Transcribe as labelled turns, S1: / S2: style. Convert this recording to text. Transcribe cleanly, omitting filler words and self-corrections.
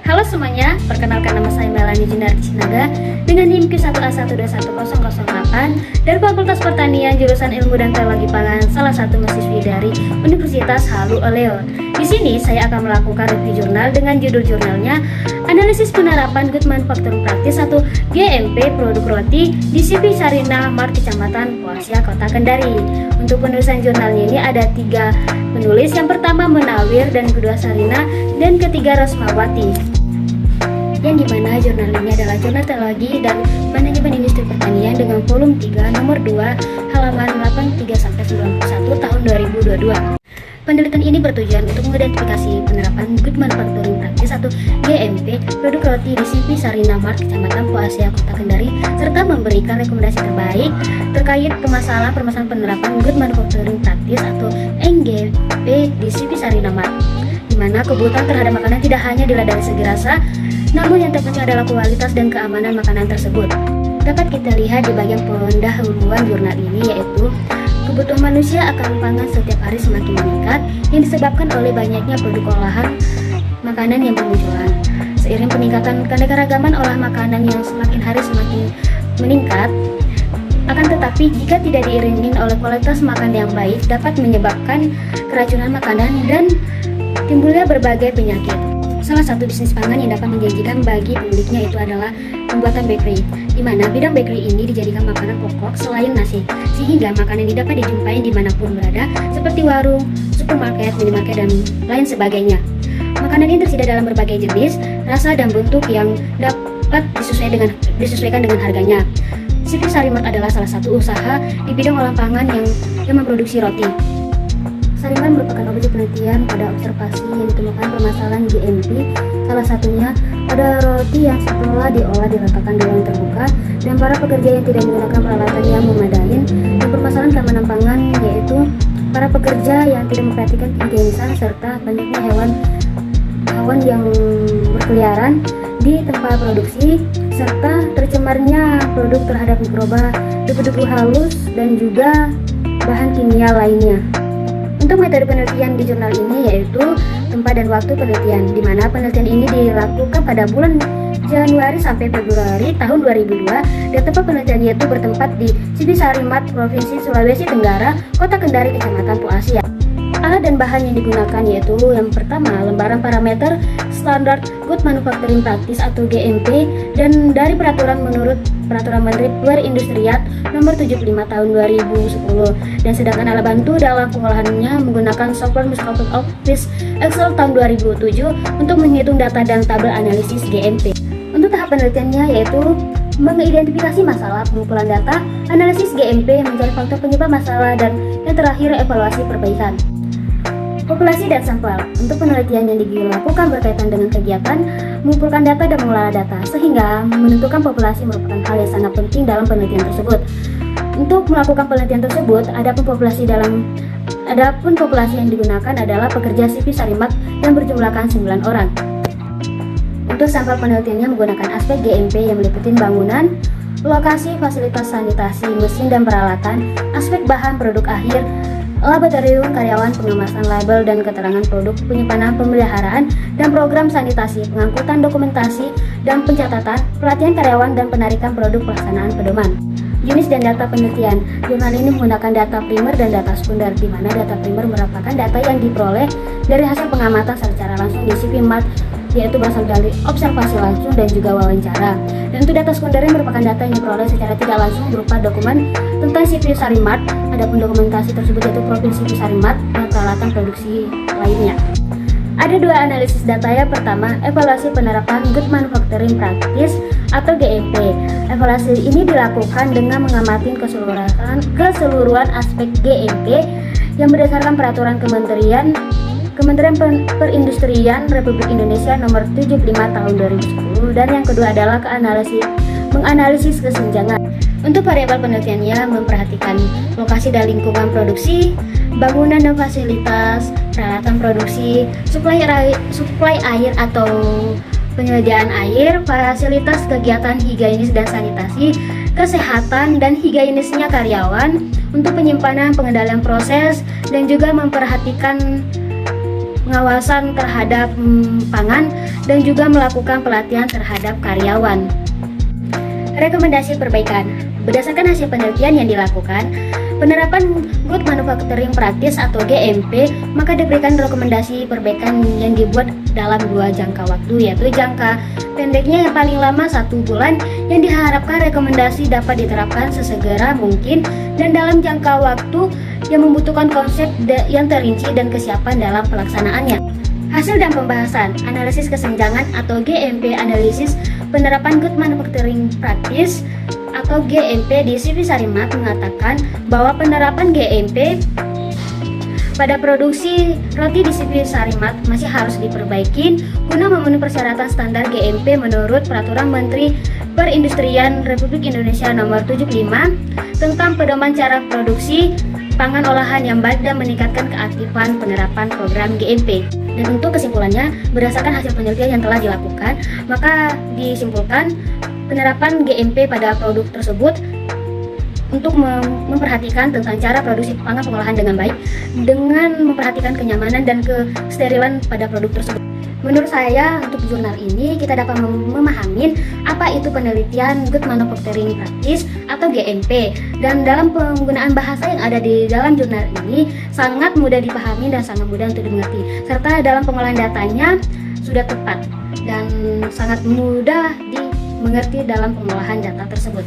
S1: Halo semuanya, perkenalkan nama saya Melanie Junardi Sinaga dengan NIM Q1A1211008 dari Fakultas Pertanian jurusan Ilmu dan Teknologi Pangan, salah satu mahasiswi dari Universitas Halu Oleo. Di sini saya akan melakukan review jurnal dengan judul jurnalnya Analisis Penerapan Good Manufacturing Practice atau GMP Produk Roti di CV Sarina Mart Kecamatan Poasia, Kota Kendari. Untuk penulisan jurnalnya ini ada 3 penulis, yang pertama Munawir dan kedua Sarina dan ketiga Rosmawati. Yang dimana jurnal ini adalah jurnal teknologi dan manajemen industri pertanian dengan volume 3 nomor 2 halaman 83-91 tahun 2022. Penelitian ini bertujuan untuk mengidentifikasi penerapan Good Manufacturing Practice atau GMP produk roti di CV Sarina Mart Kecamatan Poasia, Kota Kendari, serta memberikan rekomendasi terbaik terkait permasalahan penerapan Good Manufacturing Practice atau NGP di CV Sarina Mart, di mana kebutuhan terhadap makanan tidak hanya dilihat dari segi rasa, namun yang terpenting adalah kualitas dan keamanan makanan tersebut. Dapat kita lihat di bagian pendahuluan jurnal ini, yaitu kebutuhan manusia akan pangan setiap hari semakin meningkat yang disebabkan oleh banyaknya produk olahan makanan yang bermunculan. Seiring peningkatan keanekaragaman olahan makanan yang semakin hari semakin meningkat, akan tetapi jika tidak diiringi oleh kualitas makanan yang baik dapat menyebabkan keracunan makanan dan timbulnya berbagai penyakit. Salah satu bisnis pangan yang dapat menjanjikan bagi pemiliknya itu adalah pembuatan bakery, di mana bidang bakery ini dijadikan makanan pokok selain nasi, sehingga makanan ini dapat dijumpai dimanapun berada, seperti warung, supermarket, minimarket, dan lain sebagainya. Makanan ini tersedia dalam berbagai jenis, rasa, dan bentuk yang dapat disesuaikan dengan harganya. CV Sarimart adalah salah satu usaha di bidang olahan pangan yang memproduksi roti. Sarimart merupakan objek penelitian pada observasi yang ditemukan permasalahan GMP, salah satunya pada roti yang setelah diolah diletakkan di ruang terbuka dan para pekerja yang tidak menggunakan peralatan yang memadai, dan permasalahan keamanan pangan, yaitu para pekerja yang tidak memperhatikan kehigienisan serta banyaknya hewan yang berkeliaran di tempat produksi, serta tercemarnya produk terhadap mikroba, debu-debu halus, dan juga bahan kimia lainnya. Untuk metode penelitian di jurnal ini yaitu tempat dan waktu penelitian, di mana penelitian ini dilakukan pada bulan Januari sampai Februari tahun 2002, dan tempat penelitian yaitu bertempat di CV Sarimart, Provinsi Sulawesi Tenggara, Kota Kendari, Kecamatan Poasia. Alat dan bahan yang digunakan yaitu yang pertama lembaran parameter standar Good Manufacturing Practice atau GMP, dan dari menurut Peraturan Menteri Perindustrian Nomor 75 Tahun 2010, dan sedangkan alat bantu dalam pengolahannya menggunakan software Microsoft Office Excel tahun 2007 untuk menghitung data dan tabel analisis GMP. Untuk tahap penelitiannya yaitu mengidentifikasi masalah, pengumpulan data, analisis GMP, mencari faktor penyebab masalah, dan yang terakhir evaluasi perbaikan. Populasi dan sampel. Untuk penelitian yang dilakukan berkaitan dengan kegiatan mengumpulkan data dan mengolah data, sehingga menentukan populasi merupakan hal yang sangat penting dalam penelitian tersebut. Untuk melakukan penelitian tersebut, adapun populasi yang digunakan adalah pekerja CV Sarimart yang berjumlahkan 9 orang. Untuk sampel penelitiannya menggunakan aspek GMP yang meliputi bangunan, lokasi, fasilitas sanitasi, mesin dan peralatan, aspek bahan produk akhir, laboratorium, karyawan, pengemasan label dan keterangan produk, penyimpanan, pemeliharaan, dan program sanitasi, pengangkutan dokumentasi dan pencatatan, pelatihan karyawan, dan penarikan produk pelaksanaan pedoman. Jenis dan data penelitian. Jurnal ini menggunakan data primer dan data sekunder, di mana data primer merupakan data yang diperoleh dari hasil pengamatan secara langsung di CV Mart, yaitu berasal dari observasi langsung dan juga wawancara. Dan untuk data sekunder merupakan data yang diperoleh secara tidak langsung berupa dokumen tentang CV Sarimart. Adapun dokumentasi tersebut yaitu profil CV Sarimart dan peralatan produksi lainnya. Ada 2 analisis data. Yang pertama, evaluasi penerapan Good Manufacturing Practice atau GMP. Evaluasi ini dilakukan dengan mengamati keseluruhan aspek GMP yang berdasarkan peraturan Kementerian Perindustrian Republik Indonesia Nomor 75 Tahun 2010, dan yang kedua adalah menganalisis kesenjangan. Untuk variabel penelitiannya memperhatikan lokasi dan lingkungan produksi, bangunan dan fasilitas, peralatan produksi, suplai air atau penyediaan air, fasilitas kegiatan higienis dan sanitasi, kesehatan dan higienisnya karyawan, untuk penyimpanan, pengendalian proses, dan juga memperhatikan pengawasan terhadap pangan, dan juga melakukan pelatihan terhadap karyawan. Rekomendasi perbaikan. Berdasarkan hasil penelitian yang dilakukan, penerapan Good Manufacturing Practice atau GMP, maka diberikan rekomendasi perbaikan yang dibuat dalam 2 jangka waktu, yaitu jangka pendeknya yang paling lama 1 bulan, yang diharapkan rekomendasi dapat diterapkan sesegera mungkin, dan dalam jangka waktu yang membutuhkan konsep yang terinci dan kesiapan dalam pelaksanaannya. Hasil dan pembahasan analisis kesenjangan atau GMP analisis penerapan Good Manufacturing Practice atau GMP di CV Sarimat mengatakan bahwa penerapan GMP pada produksi roti di CV Sarimat masih harus diperbaiki guna memenuhi persyaratan standar GMP menurut Peraturan Menteri Perindustrian Republik Indonesia Nomor 75 tentang pedoman cara produksi pangan olahan yang baik dan meningkatkan keaktifan penerapan program GMP. Dan untuk kesimpulannya, berdasarkan hasil penelitian yang telah dilakukan, maka disimpulkan penerapan GMP pada produk tersebut untuk memperhatikan tentang cara produksi pangan pengolahan dengan baik, dengan memperhatikan kenyamanan dan kesterilan pada produk tersebut. Menurut saya, untuk jurnal ini kita dapat memahami apa itu penelitian Good Manufacturing Practice atau GMP, dan dalam penggunaan bahasa yang ada di dalam jurnal ini sangat mudah dipahami dan sangat mudah untuk dimengerti, serta dalam pengolahan datanya sudah tepat dan sangat mudah dimengerti dalam pengolahan data tersebut.